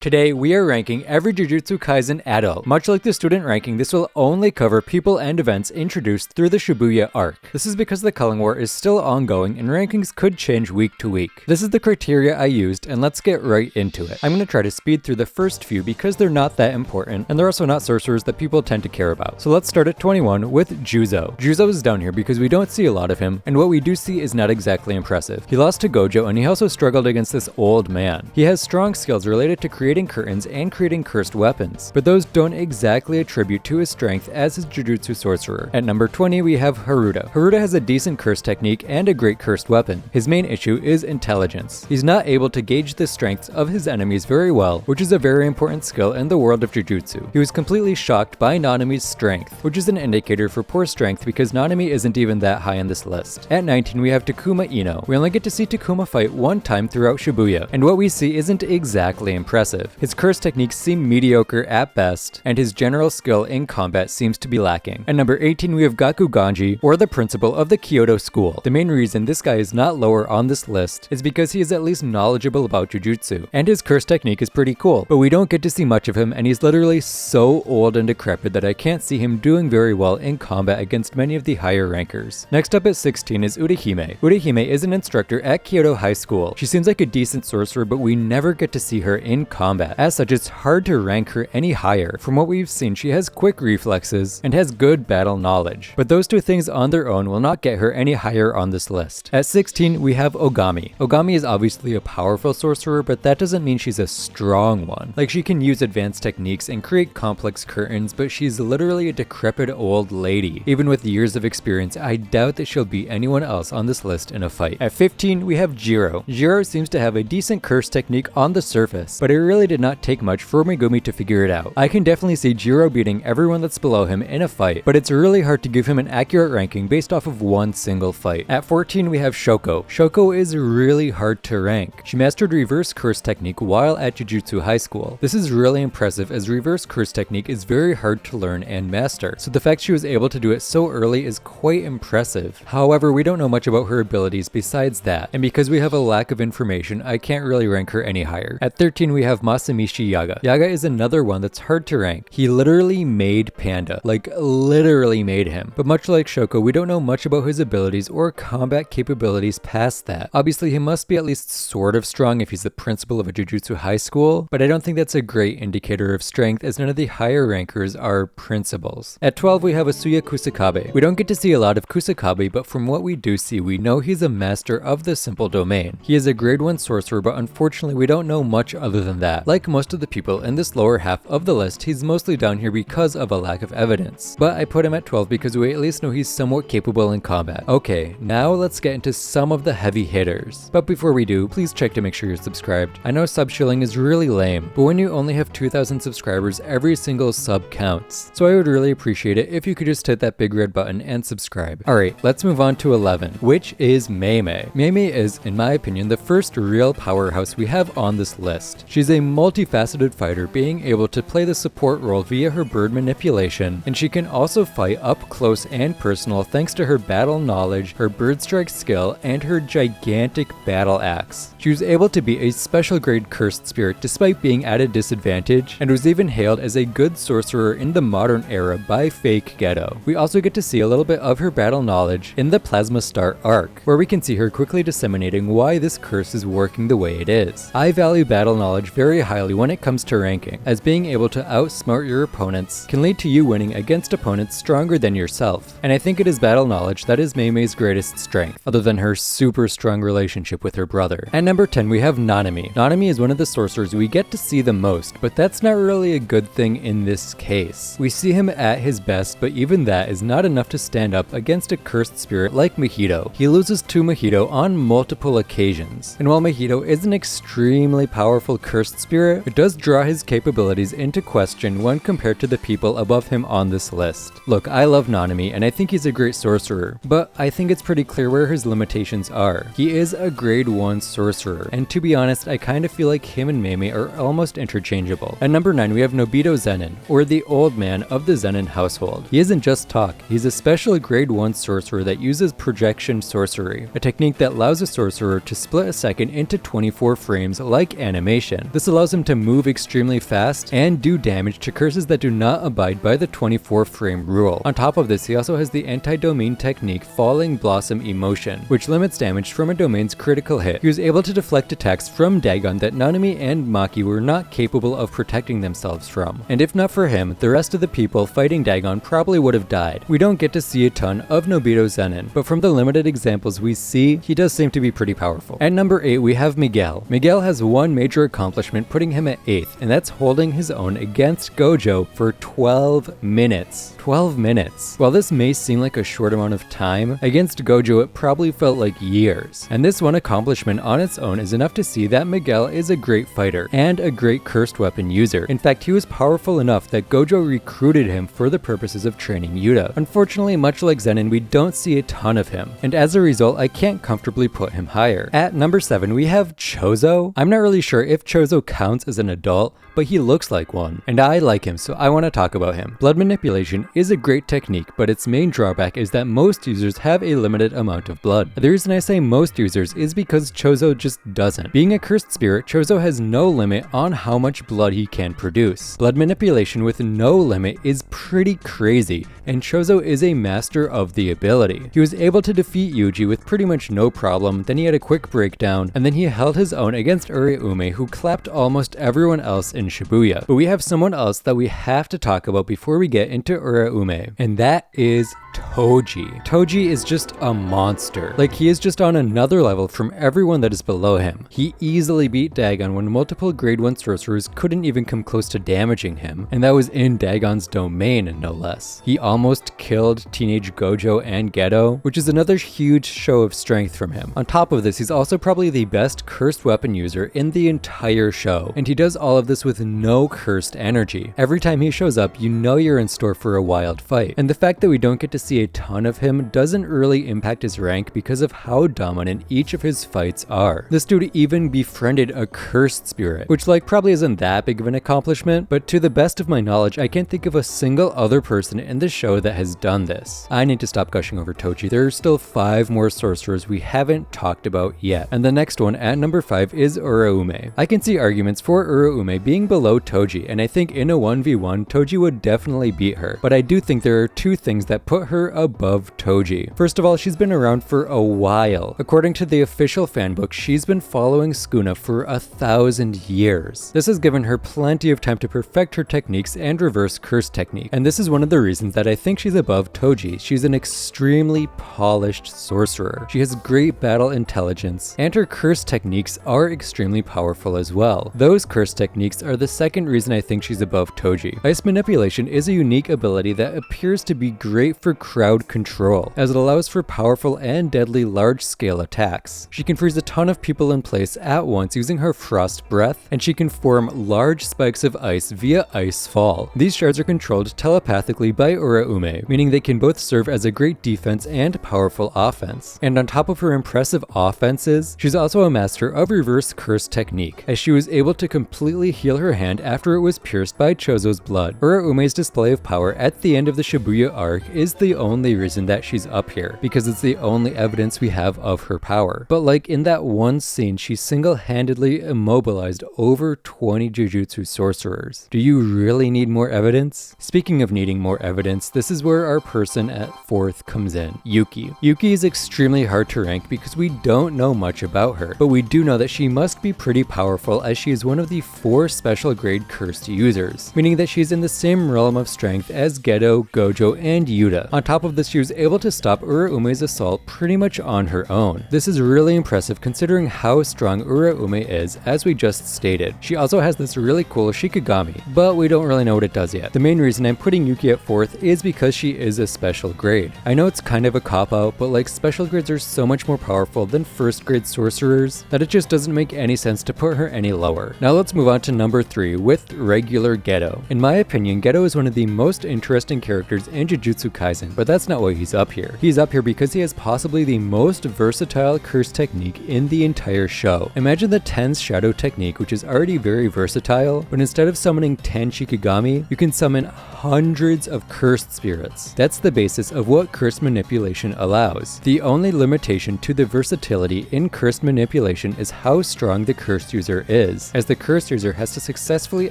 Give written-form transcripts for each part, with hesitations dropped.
Today, we are ranking every Jujutsu Kaisen adult. Much like the student ranking, this will only cover people and events introduced through the Shibuya arc. This is because the Culling War is still ongoing and rankings could change week to week. This is the criteria I used, and let's get right into it. I'm going to try to speed through the first few because they're not that important, and they're also not sorcerers that people tend to care about. So let's start at 21 with Juzo. Juzo is down here because we don't see a lot of him, and what we do see is not exactly impressive. He lost to Gojo, and he also struggled against this old man. He has strong skills related to creating curtains and creating cursed weapons, but those don't exactly attribute to his strength as his Jujutsu sorcerer. At number 20, we have Haruta. Haruta has a decent curse technique and a great cursed weapon. His main issue is intelligence. He's not able to gauge the strengths of his enemies very well, which is a very important skill in the world of Jujutsu. He was completely shocked by Nanami's strength, which is an indicator for poor strength because Nanami isn't even that high on this list. At 19, we have Takuma Ino. We only get to see Takuma fight one time throughout Shibuya, and what we see isn't exactly impressive. His curse techniques seem mediocre at best, and his general skill in combat seems to be lacking. At number 18, we have Gaku Ganji, or the principal of the Kyoto school. The main reason this guy is not lower on this list is because he is at least knowledgeable about Jujutsu, and his curse technique is pretty cool, but we don't get to see much of him, and he's literally so old and decrepit that I can't see him doing very well in combat against many of the higher rankers. Next up at 16 is Urahime. Urahime is an instructor at Kyoto High School. She seems like a decent sorcerer, but we never get to see her in combat. As such, it's hard to rank her any higher. From what we've seen, she has quick reflexes and has good battle knowledge, but those two things on their own will not get her any higher on this list. At 16, we have Ogami. Ogami is obviously a powerful sorcerer, but that doesn't mean she's a strong one. Like, she can use advanced techniques and create complex curtains, but she's literally a decrepit old lady. Even with years of experience, I doubt that she'll beat anyone else on this list in a fight. At 15, we have Jiro. Jiro seems to have a decent curse technique on the surface, but it really did not take much for Megumi to figure it out. I can definitely see Jiro beating everyone that's below him in a fight, but it's really hard to give him an accurate ranking based off of one single fight. At 14, we have Shoko. Shoko is really hard to rank. She mastered reverse curse technique while at Jujutsu High School. This is really impressive as reverse curse technique is very hard to learn and master, so the fact she was able to do it so early is quite impressive. However, we don't know much about her abilities besides that, and because we have a lack of information, I can't really rank her any higher. At 13, we have Masamichi Yaga. Yaga is another one that's hard to rank. He literally made Panda, like literally made him. But much like Shoko, we don't know much about his abilities or combat capabilities past that. Obviously, he must be at least sort of strong if he's the principal of a Jujutsu high school, but I don't think that's a great indicator of strength as none of the higher rankers are principals. At 12, we have Asuya Kusakabe. We don't get to see a lot of Kusakabe, but from what we do see, we know he's a master of the simple domain. He is a grade 1 sorcerer, but unfortunately we don't know much other than that. Like most of the people in this lower half of the list, he's mostly down here because of a lack of evidence. But I put him at 12 because we at least know he's somewhat capable in combat. Okay, now let's get into some of the heavy hitters. But before we do, please check to make sure you're subscribed. I know sub shilling is really lame, but when you only have 2,000 subscribers, every single sub counts. So I would really appreciate it if you could just hit that big red button and subscribe. Alright, let's move on to 11, which is Mei Mei. Mei Mei is, in my opinion, the first real powerhouse we have on this list. She's a multifaceted fighter, being able to play the support role via her bird manipulation, and she can also fight up close and personal thanks to her battle knowledge, her bird strike skill, and her gigantic battle axe. She was able to be a special grade cursed spirit despite being at a disadvantage, and was even hailed as a good sorcerer in the modern era by Fake Geto. We also get to see a little bit of her battle knowledge in the Plasma Star arc, where we can see her quickly disseminating why this curse is working the way it is. I value battle knowledge very highly when it comes to ranking, as being able to outsmart your opponents can lead to you winning against opponents stronger than yourself. And I think it is battle knowledge that is Mei Mei's greatest strength, other than her super strong relationship with her brother. At number 10, we have Nanami. Nanami is one of the sorcerers we get to see the most, but that's not really a good thing in this case. We see him at his best, but even that is not enough to stand up against a cursed spirit like Mahito. He loses to Mahito on multiple occasions, and while Mahito is an extremely powerful cursed spirit, it does draw his capabilities into question when compared to the people above him on this list. Look, I love Nanami and I think he's a great sorcerer, but I think it's pretty clear where his limitations are. He is a grade 1 sorcerer, and to be honest, I kind of feel like him and Mei Mei are almost interchangeable. At number 9, we have Nobito Zenin, or the old man of the Zenin household. He isn't just talk, he's a special grade 1 sorcerer that uses projection sorcery, a technique that allows a sorcerer to split a second into 24 frames like animation. This allows him to move extremely fast and do damage to curses that do not abide by the 24 frame rule. On top of this, he also has the anti-domain technique Falling Blossom Emotion, which limits damage from a domain's critical hit. He was able to deflect attacks from Dagon that Nanami and Maki were not capable of protecting themselves from. And if not for him, the rest of the people fighting Dagon probably would have died. We don't get to see a ton of Nobito Zenin, but from the limited examples we see, he does seem to be pretty powerful. At number 8, we have Miguel. Miguel has one major accomplishment, putting him at 8th, and that's holding his own against Gojo for 12 minutes. 12 minutes. While this may seem like a short amount of time, against Gojo it probably felt like years. And this one accomplishment on its own is enough to see that Miguel is a great fighter and a great cursed weapon user. In fact, he was powerful enough that Gojo recruited him for the purposes of training Yuta. Unfortunately, much like Zenin, we don't see a ton of him, and as a result, I can't comfortably put him higher. At number 7, we have Chozo. I'm not really sure if Chozo counts as an adult, but he looks like one, and I like him, so I want to talk about him. Blood manipulation is a great technique, but its main drawback is that most users have a limited amount of blood. The reason I say most users is because Chozo just doesn't. Being a cursed spirit, Chozo has no limit on how much blood he can produce. Blood manipulation with no limit is pretty crazy, and Chozo is a master of the ability. He was able to defeat Yuji with pretty much no problem, then he had a quick breakdown, and then he held his own against Uraume, who clapped almost everyone else in Shibuya. But we have someone else that we have to talk about before we get into Uraume, and that is Toji. Toji is just a monster. Like, he is just on another level from everyone that is below him. He easily beat Dagon when multiple grade 1 sorcerers couldn't even come close to damaging him, and that was in Dagon's domain, no less. He almost killed teenage Gojo and Geto, which is another huge show of strength from him. On top of this, he's also probably the best cursed weapon user in the entire show, and he does all of this with no cursed energy. Every time he shows up, you know you're in store for a wild fight, and the fact that we don't get to see a ton of him doesn't really impact his rank because of how dominant each of his fights are. This dude even befriended a cursed spirit, which probably isn't that big of an accomplishment, but to the best of my knowledge, I can't think of a single other person in the show that has done this. I need to stop gushing over Toji. There are still 5 more sorcerers we haven't talked about yet, and the next one at number 5 is Uraume. I can see arguments for Uraume being below Toji, and I think in a 1v1, Toji would definitely beat her, but I do think there are 2 things that put her above Toji. First of all, she's been around for a while. According to the official fanbook, she's been following Sukuna for 1,000 years. This has given her plenty of time to perfect her techniques and reverse curse technique, and this is one of the reasons that I think she's above Toji. She's an extremely polished sorcerer. She has great battle intelligence, and her curse techniques are extremely powerful as well. Those curse techniques are the second reason I think she's above Toji. Ice manipulation is a unique ability that appears to be great for crowd control, as it allows for powerful and deadly large-scale attacks. She can freeze a ton of people in place at once using her frost breath, and she can form large spikes of ice via ice fall. These shards are controlled telepathically by Uraume, meaning they can both serve as a great defense and powerful offense. And on top of her impressive offenses, she's also a master of reverse curse technique, as she was able to completely heal her hand after it was pierced by Chozo's blood. Uraume's display of power at the end of the Shibuya arc is the only reason that she's up here, because it's the only evidence we have of her power. But in that one scene, she single-handedly immobilized over 20 Jujutsu sorcerers. Do you really need more evidence? Speaking of needing more evidence, this is where our person at 4th comes in, Yuki. Yuki is extremely hard to rank because we don't know much about her, but we do know that she must be pretty powerful, as she is one of the 4 special grade cursed users, meaning that she's in the same realm of strength as Geto, Gojo, and Yuta. On top of this, she was able to stop Uraume's assault pretty much on her own. This is really impressive considering how strong Uraume is, as we just stated. She also has this really cool Shikigami, but we don't really know what it does yet. The main reason I'm putting Yuki at 4th is because she is a special grade. I know it's kind of a cop-out, but special grades are so much more powerful than 1st grade sorcerers that it just doesn't make any sense to put her any lower. Now let's move on to number 3 with regular Geto. In my opinion, Geto is one of the most interesting characters in Jujutsu Kaisen, Kaisen, but that's not why he's up here. He's up here because he has possibly the most versatile curse technique in the entire show. Imagine the Ten's Shadow technique, which is already very versatile, but instead of summoning 10 Shikigami, you can summon hundreds of cursed spirits. That's the basis of what curse manipulation allows. The only limitation to the versatility in cursed manipulation is how strong the cursed user is, as the cursed user has to successfully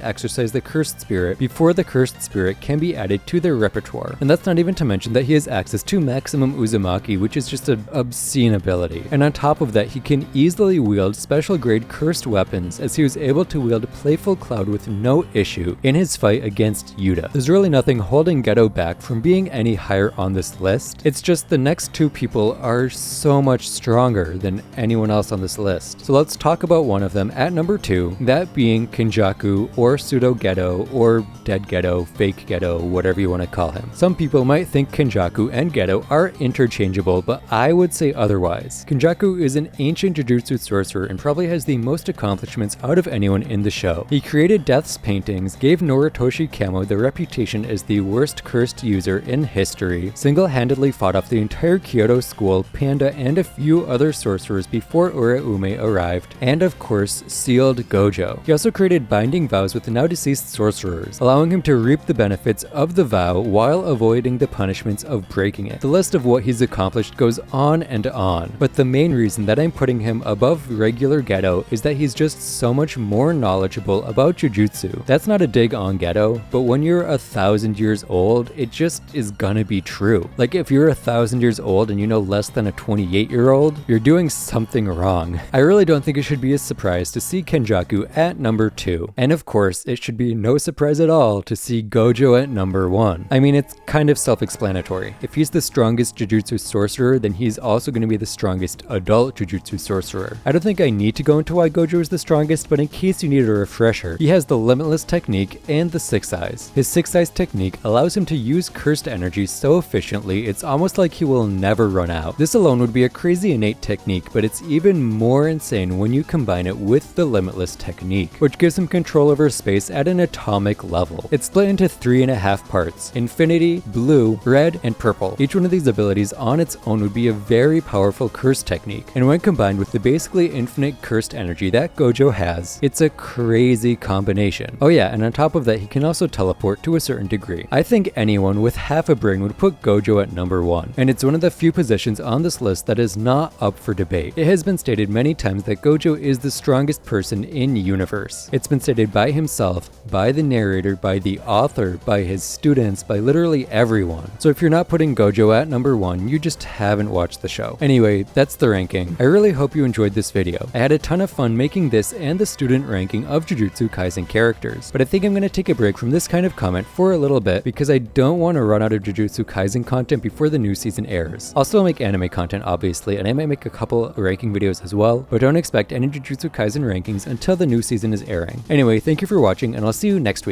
exercise the cursed spirit before the cursed spirit can be added to their repertoire. And that's not even to mention that he has access to maximum Uzumaki, which is just an obscene ability. And on top of that, he can easily wield special grade cursed weapons, as he was able to wield Playful Cloud with no issue in his fight against Yuta. There's really nothing holding Geto back from being any higher on this list. It's just the next two people are so much stronger than anyone else on this list. So let's talk about one of them at number 2, that being Kenjaku or Pseudo Geto or Dead Geto, Fake Geto, whatever you want to call him. Some people might think Kenjaku and Geto are interchangeable, but I would say otherwise. Kenjaku is an ancient Jujutsu sorcerer and probably has the most accomplishments out of anyone in the show. He created Death's paintings, gave Noritoshi Kamo the reputation as the worst cursed user in history, single-handedly fought off the entire Kyoto school, Panda, and a few other sorcerers before Uraume arrived, and of course, sealed Gojo. He also created binding vows with the now-deceased sorcerers, allowing him to reap the benefits of the vow while avoiding the punishments of breaking it. The list of what he's accomplished goes on and on, but the main reason that I'm putting him above regular Geto is that he's just so much more knowledgeable about Jujutsu. That's not a dig on Geto, but when you're 1,000 years old, it just is gonna be true. Like, if you're 1,000 years old and you know less than a 28-year-old, you're doing something wrong. I really don't think it should be a surprise to see Kenjaku at number 2. And of course, it should be no surprise at all to see Gojo at number 1. I mean, it's kind of self-explanatory. If he's the strongest Jujutsu sorcerer, then he's also going to be the strongest adult Jujutsu sorcerer. I don't think I need to go into why Gojo is the strongest, but in case you need a refresher, he has the Limitless technique and the Six Eyes. His Six Eyes technique allows him to use cursed energy so efficiently, it's almost like he will never run out. This alone would be a crazy innate technique, but it's even more insane when you combine it with the Limitless technique, which gives him control over space at an atomic level. It's split into 3.5 parts: Infinity, Blue, Red, and Purple. Each one of these abilities on its own would be a very powerful curse technique, and when combined with the basically infinite cursed energy that Gojo has, it's a crazy combination. Oh yeah, and on top of that, he can also teleport to a certain degree. I think anyone with half a brain would put Gojo at number 1, and it's one of the few positions on this list that is not up for debate. It has been stated many times that Gojo is the strongest person in universe. It's been stated by himself, by the narrator, by the author, by his students, by literally everyone. So if you're not putting Gojo at number 1, you just haven't watched the show. Anyway, that's the ranking. I really hope you enjoyed this video. I had a ton of fun making this and the student ranking of Jujutsu Kaisen characters, but I think I'm going to take a break from this kind of comment for a little bit because I don't want to run out of Jujutsu Kaisen content before the new season airs. I'll still make anime content obviously, and I might make a couple ranking videos as well, but don't expect any Jujutsu Kaisen rankings until the new season is airing. Anyway, thank you for watching, and I'll see you next week.